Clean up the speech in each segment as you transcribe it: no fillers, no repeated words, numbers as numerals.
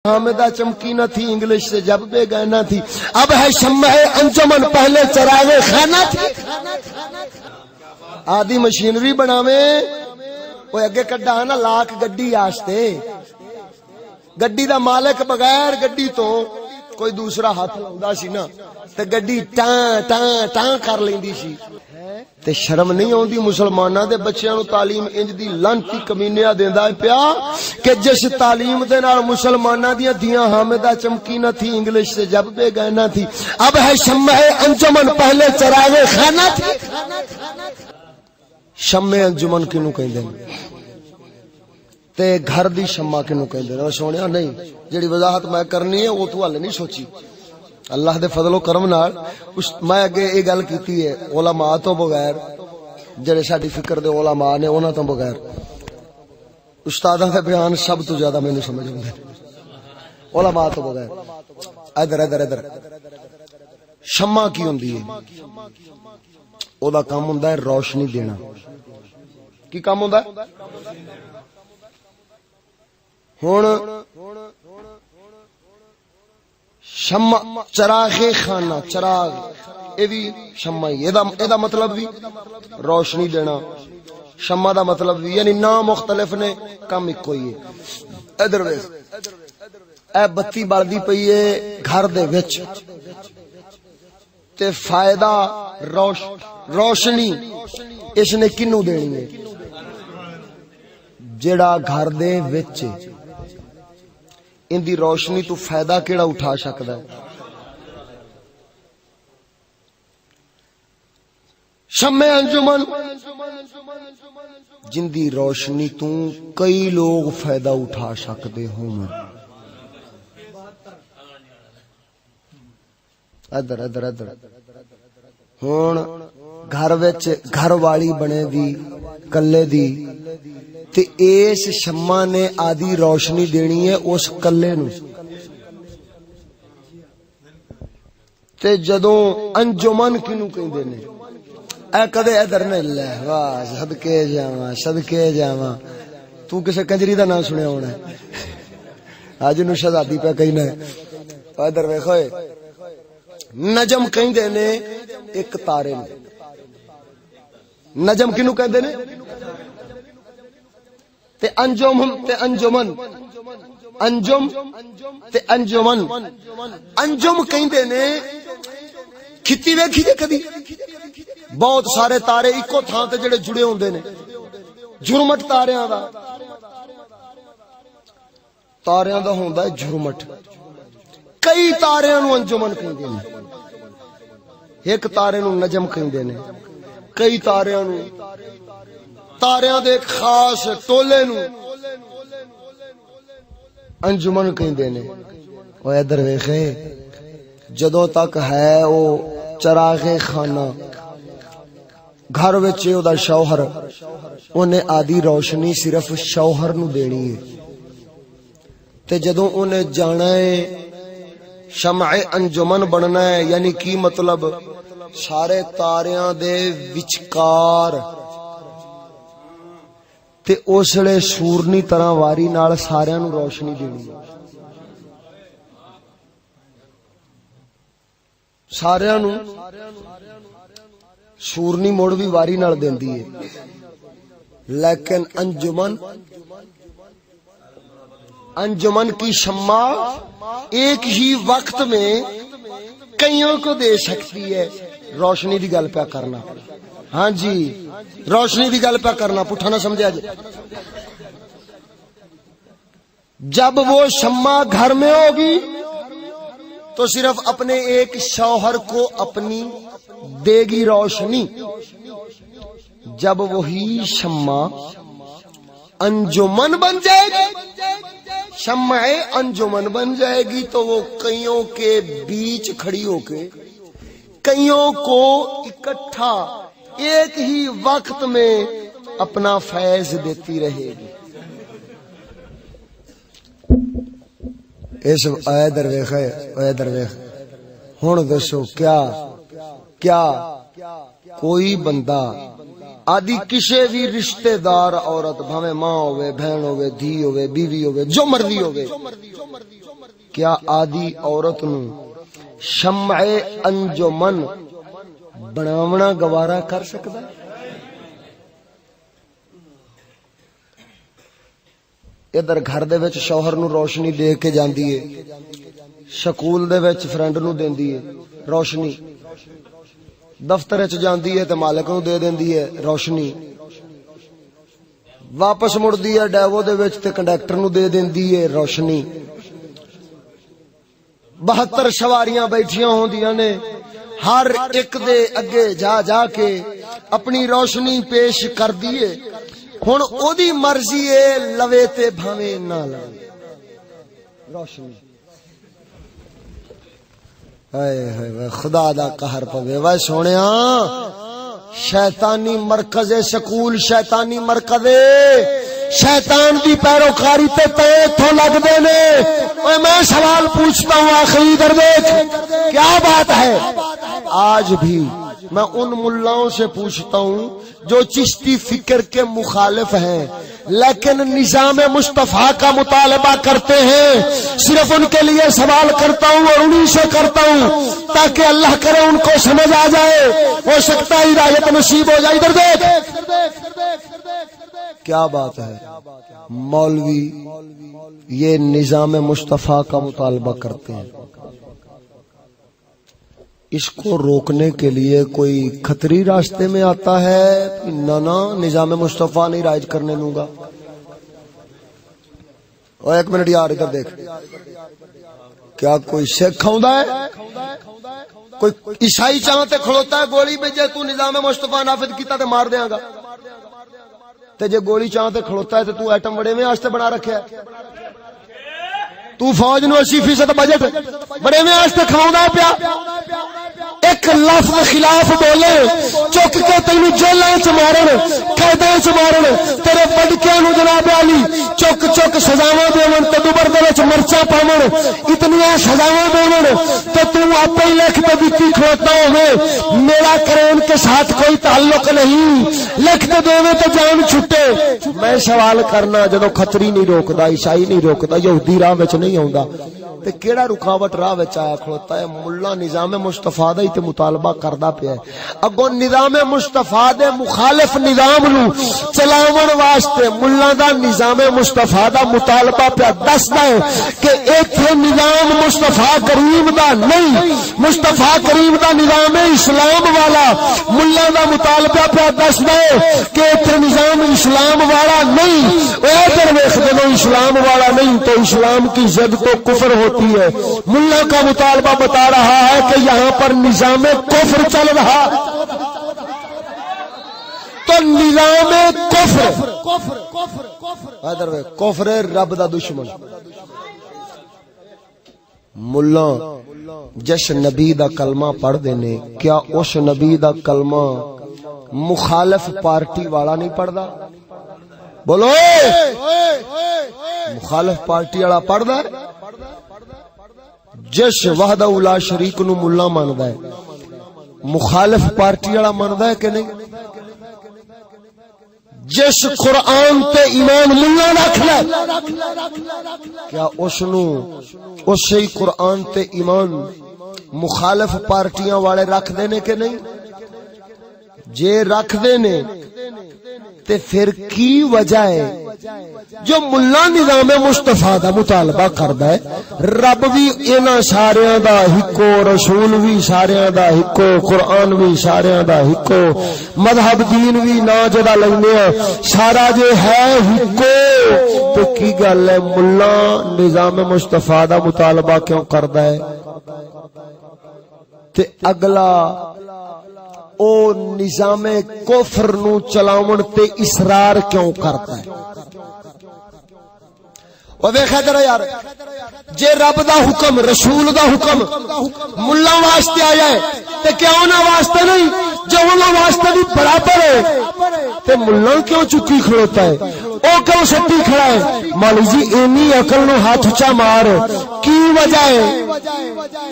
حامدہ چمکی نہ تھی، انگلش سے جب بے گانا تھی، اب ہے شمع انجمن، پہلے چراغ خانہ تھی۔ آدھی مشینری بناوے وہ اگے کڈا نا لاکھ گڈی آستے، گڈی دا مالک بغیر گڈی تو کوئی دوسرا ہاتھ لاؤندا سی نا تے گڈی ٹاں ٹاں ٹاں کر لیندی سی۔ تے شرم نہیں آوندی مسلماناں دے بچیاں نو تعلیم انج دی لانتی کمینیا دیندا پیا کہ جس تعلیم دے نال مسلماناں دیاں دیاں حامدہ چمکی نہ تھی، انگلش سے جب بے گانا تھی، اب ہے شمع انجمن، پہلے چراغ خانہ تھی۔ شمع انجمن کینو کہندے نے تے گھر دی شمع کینو کہندے نے؟ سونیا نہیں، جڑی وضاحت میں کرنی ہے وہ تو حل نہیں سوچی۔ اللہ دے فضل و کرم نال میں اگے یہ گل کیتی ہے، علماء تو بغیر، جڑے ساڈی فکر دے علماء نے انہاں تو بغیر، استاداں دے بیان سب تو زیادہ مینوں سمجھ اوندے علماء تو بغیر۔ ادھر ادھر ادھر شمع کی ہوندی ہے؟ او دا کام ہوندا ہے روشنی دینا۔ کی کام ہوندا ہے؟ ہن شمع چراغ خانہ، چراغ اے بھی شمع ہی، اے دا مطلب بھی روشنی دینا، شمع دا مطلب بھی، یعنی نام مختلف نے کام ایکو ہی ہے۔ ادھر ویکھ، اے بتی بلدی پئی ہے گھر دے وچ تے فائدہ روشنی اس نے کنوں دینی ہے؟ جڑا گھر دے وچ ان دی روشنی تو فائدہ کیڑا اٹھا سکدا ہے؟ شمع انجمن جن دی روشنی تو کئی لوگ فائدہ اٹھا سکتے ہوں۔ ادھر ادھر ادھر ہن گھر وچ گھر والی بنے دی کلے دی تے اس شمع نے آدھی روشنی دینی ہے اس کلے نو، تے جدوں انجمن کینو کہندے نے؟ اے کدے ادھر نے لے واہ صدکے جاواں صدکے جاواں، تو کسے کنجری دا نام سنیا ہونا ہے اج نو شہزادی پہ کہنا ہے۔ ادھر ویکھو، نجم کہندے نے ایک تارے نو، نجم کینو کہندے نے؟ تے انجم تے انجمن، انجم تے انجمن، انجم کہندے نے کھتی ویکھی جے کدی؟ بہت سارے تارے اکو تھاں تے جڑے جڑے ہوندے نے، جھرمٹ تاریاں دا، تاریاں دا ہوندا ہے جھرمٹ۔ کئی تاریاں نو انجمن کہندے نے، ایک تارے نو نجم کہندے نے، کئی تاریاں نو، تاریاں دے ایک خاص ٹولے نو انجمن کہندے نے۔ او ادھر ویکھے، جدوں تک ہے او چراغ خانہ، گھر وچ او دا شوہر، اونے آدھی روشنی صرف شوہر نو دینی ہے، تے جدوں اونے جانا ہے شمع انجمن بننا ہے، یعنی کی مطلب سارے تاریاں دے وچکار، تے اس لے سورنی طرح واری نال ساریاں نو روشنی دینی ہے، ساریاں نو سورنی موڑ بھی واری نال دیندی ہے، لیکن انجمن کی شمع ایک ہی وقت میں کئیوں کو دے سکتی ہے۔ روشنی دی گل پہ کرنا، ہاں جی روشنی دی گل پہ کرنا، پٹھا نہ سمجھا جائے۔ جب وہ شمع گھر میں ہوگی تو صرف اپنے ایک شوہر کو اپنی دے گی روشنی، جب وہی شمع انجمن بن جائے گی، شمع انجمن بن جائے گی، تو وہ کئیوں کے بیچ کھڑی ہو کے کئیوں کو اکٹھا ایک ہی وقت میں اپنا فیض دیتی رہے گی۔ اس ادھر ویکھ، ادھر ویکھ، ہن دسو کیا کوئی بندہ آدھی کسے بھی رشتہ دار عورت، بھاویں ماں ہوئے، بہن ہوئے، دھی ہوئے، بیوی ہوئے، جو مرضی ہوئے، کیا آدی عورت نو شمع انجمن بناونا گوارا کر سکدا؟ ادھر گھر دے وچ شوہر نو روشنی دے کے جاندی ہے، سکول دے وچ فرینڈ نو دیندی ہے روشنی، دفتر وچ جاندی ہے تے مالک نو دے دیندی ہے روشنی، واپس مڑدی ہے ڈیوو دے وچ تے کنڈکٹر نو دے دیندی ہے روشنی۔ 72 سواریاں بیٹھیاں ہوندیاں نے، ہر ایک دے اگے جا جا کے اپنی روشنی پیش کر دیے، ہن او دی مرضی ہے لوے تے بھاویں نہ لوے روشنی۔ ہائے ہائے خدا دا قہر پوے وے سونیا، شیطانی مرکز سکول، شیطانی مرکز شیطان دی پیروکاری تے تھوں لگ دے نے۔ اوے میں سوال پوچھتا ہوں آخری در دیکھ کیا بات ہے؟ آج بھی میں ان ملاؤں سے پوچھتا ہوں جو چشتی فکر کے مخالف ہیں لیکن نظام مصطفیٰ کا مطالبہ کرتے ہیں، صرف ان کے لیے سوال کرتا ہوں اور انہی سے کرتا ہوں تاکہ اللہ کرے ان کو سمجھ آ جائے، ہو سکتا ہے ہدایت نصیب ہو جائے۔ ادھر دیکھ کیا بات ہے، مولوی یہ نظام مصطفیٰ کا مطالبہ کرتے ہیں، اس کو روکنے کے لیے کوئی خطری راستے میں آتا ہے؟ نہ نظام مصطفیٰ نہیں رائج کرنے دوں گا۔ اور ایک منٹ یار ادھر دیکھ، کیا کوئی سکھ آندا ہے؟ کوئی عیسائی چاہتے کھڑوتا ہے گولی پہ جے تو نظام مصطفیٰ نافذ کیتا تے مار دیاں گا، تے جے گولی چاہتے کھڑوتا ہے تے تو ایٹم بڑے میں آستے بنا رکھے ہے، تو فوج نو 80% بجٹ بڑے میں آستے کھاؤندا پیا، ایک لفظ خلاف بولے چک کے تینوں جیلاں چ مارن، قیداں چ مارن، تیرے بڑکیاں نو جناب علی چک چک سزاواں دیون تے دوبر دے وچ مرچاں پاون، اتنیاں سزاواں دیون تے تو آپے ہی لکھ تے دتی کھڑوتا ہوے میرا کرین کے ساتھ کوئی تعلق نہیں، لکھ تے دیوے تے جان چھٹے۔ میں سوال کرنا جدوں کھتری نہیں روکدا، عیسائی نہیں روکدا، یہودی راہ وچ نہیں آوندا تے کیڑا رکاوٹ راہ وچ آیا کھڑوتا ہے؟ ملا نظام مصطفیٰ دا ہی تے مطالبہ کردا پیا ہے، اگوں نظام مصطفیٰ دے مخالف نظام نو چلاون واسطے ملا دا نظام مصطفیٰ دا مطالبہ پیا دسدا ہے کہ ایتھے نظام مصطفیٰ کریم دا نہیں، مصطفیٰ کریم دا نظام اسلام والا ملا دا مطالبہ پیا دسدا ہے کہ ایتھے نظام اسلام والا نہیں۔ اے ادھر ویکھ جدوں اسلام والا نہیں تو اسلام کی ضد تو کفر ہوتی ہے۔ ملا کا مطالبہ بتا رہا ہے کہ یہاں پر نظام کفر چل رہا، تو نظام کفر رب دا دشمن۔ ملا جس نبی دا کلمہ پڑھ دینے، کیا اس نبی دا کلمہ مخالف پارٹی والا نہیں پڑھدا؟ بولو مخالف پارٹی والا پڑھدا ہے؟ جس وحدہ لا شریک نو ملا ماندا ہے مخالف پارٹی والا ماندا ہے کہ نہیں؟ جس قرآن تے ایمان ملا رکھ لے کیا اس نو اسی قرآن تے ایمان مخالف پارٹیاں والے رکھ دینے کہ نہیں؟ جے رکھ دینے تے پھر کی وجہ ہے جو ملا نظام مصطفیٰ دا مطالبہ کردا ہے؟ رب بھی انہاں ساریاں دا ہکو، رسول بھی ساریاں دا ہکو، قرآن بھی ساریاں دا ہکو، مذہب دین بھی نا جدا لینے سارا جے ہے ہکو، تو کی گل ہے ملا نظام مصطفیٰ دا مطالبہ کیوں کردا ہے؟ تے اگلا او نظام کفر نو چلاون تے اصرار کیوں کرتا ہے؟ او ویکھا کرو یار، جے رب دا حکم رسول دا حکم ملا واسطے آیا ہے تے کیا انہاں واسطے نہیں؟ جو انہاں واسطے بھی برابر ہے تے ملا کیوں چکی کھڑوتا ہے؟ او کیوں سٹی کھڑا ہے؟ مولوی جی اینی عقل نو ہاتھ چا مار، کی وجہ ہے؟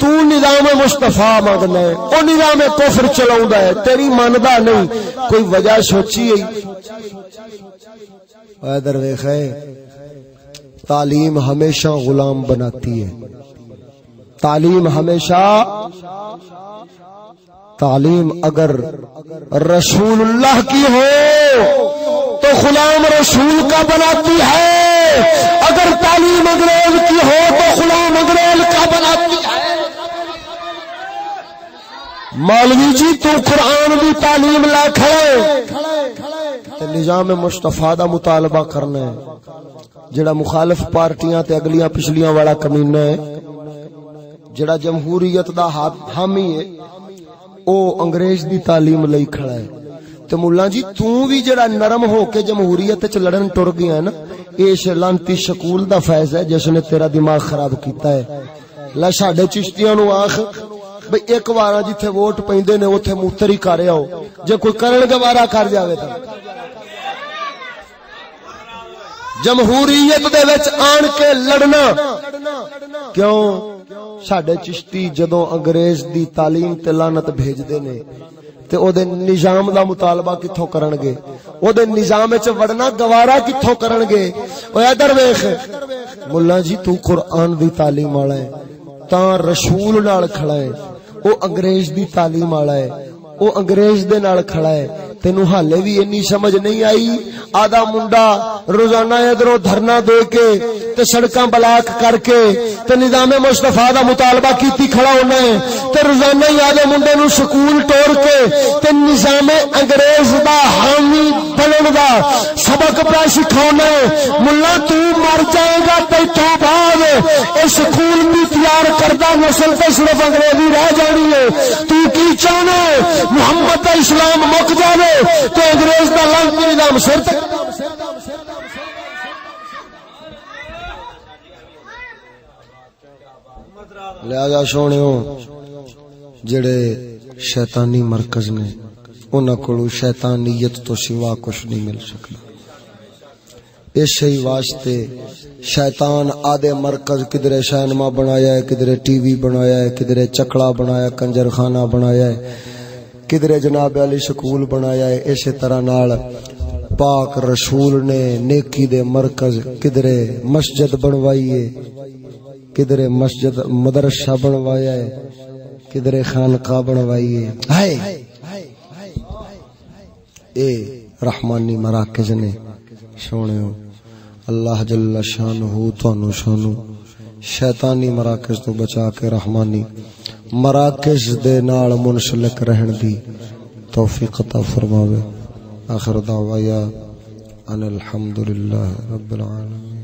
تو نظام مصطفیٰ مانگنا ہے، او نظام کفر چلاوندا ہے، تیری ماندا نہیں، کوئی وجہ سوچی ہے؟ ادھر ویکھ تعلیم ہمیشہ غلام بناتی ہے. تعلیم ہمیشہ، تعلیم اگر رسول اللہ کی ہو تو غلام رسول کا بناتی ہے، اگر تعلیم انگریز کی ہو تو غلام انگریز کا بناتی ہے. مولوی جی تو قرآن دی تعلیم لا کھڑے، نظام مصطفیٰ دا مطالبہ کرنا ہے. جڑا مخالف پارٹیاں تے اگلیاں پچھلیاں والا کمینہ ہے، جڑا جمہوریت دا حامی ہے، او انگریز دی تعلیم لئی کھڑا ہے. تے مولا جی تو بھی جڑا نرم ہو کے جمہوریت وچ لڑن ٹر گیا ہے نا، اس لانتی شکول دا فیض ہے جس نے تیرا دماغ خراب کیتا ہے. لا ساڈے چشتیاں نو آکھ بھئی ایک وارا جتھے ووٹ پیندے نے اوتھے موتر ہی کر آؤ، جے کوئی کرن گوارا کر جاوے تا. جمہوریت دے وچ آن کے لڑنا کیوں؟ ساڈے چشتی جدوں انگریز دی تعلیم تے لعنت بھیجدے نے تے او دے نظام دا مطالبہ کتھوں کرن گے؟ او دے نظام وچ وڑنا گوارا کتھوں کرن گے؟ او ادھر ویکھ ملا جی تو قرآن دی تعلیم والا ہے تاں رسول نال کھڑا ہے، او انگریز دی تعلیم والا ہے، او انگریز دے نال کھڑا ہے. تینو حالے بھی انی سمجھ نہیں آئی؟ آدھا منڈا روزانہ ادھروں دھرنا دے کے تے سڑکاں بلاک کر کے تے نظام مصطفیٰ دا مطالبہ کیتی کھڑا ہونا ہے، تے روزانہ ہی آدھے منڈے نو سکول ٹور کے تے نظام انگریز دا حامی بنن دا سبق پہ سکھانا ہے. ملا تو مر جائے گا تے تو بعد اے سکول بھی تیار کردہ نسل تے صرف انگریزی رہ جانی ہے. تو کی چاہنا ہے محمد دا اسلام مک جاوے تو انگریز دا لعنتی نظام سر تک. لہذا سونیو جڑے شیطانی مرکز نے انہاں کولوں شیطانیت تو سوا کچھ نہیں مل سکتا. اس ہی واسطے شیطان آدھے مرکز کدھرے سینما بنایا ہے، کدھرے ٹی وی بنایا ہے، کدھرے چکڑا بنایا، کنجر خانہ بنایا ہے، کدھرے جناب علی سکول بنایا ہے. اسی طرح نال پاک رسول نے نیکی دے مرکز کدھرے مسجد بنوائی ہے، کدھرے مسجد مدرسہ بنوایا ہے، کدھرے خانقاہ بنوائی ہے. ہائے اے رحمانی مراکز نے سونیو اللہ جل شانہ تانوں سانو شیطانی مراکز تو بچا کے رحمانی مراکز دے نال منسلک رہن دی توفیق عطا فرماوے. آخر دعوایا ان الحمدللہ رب العالمین.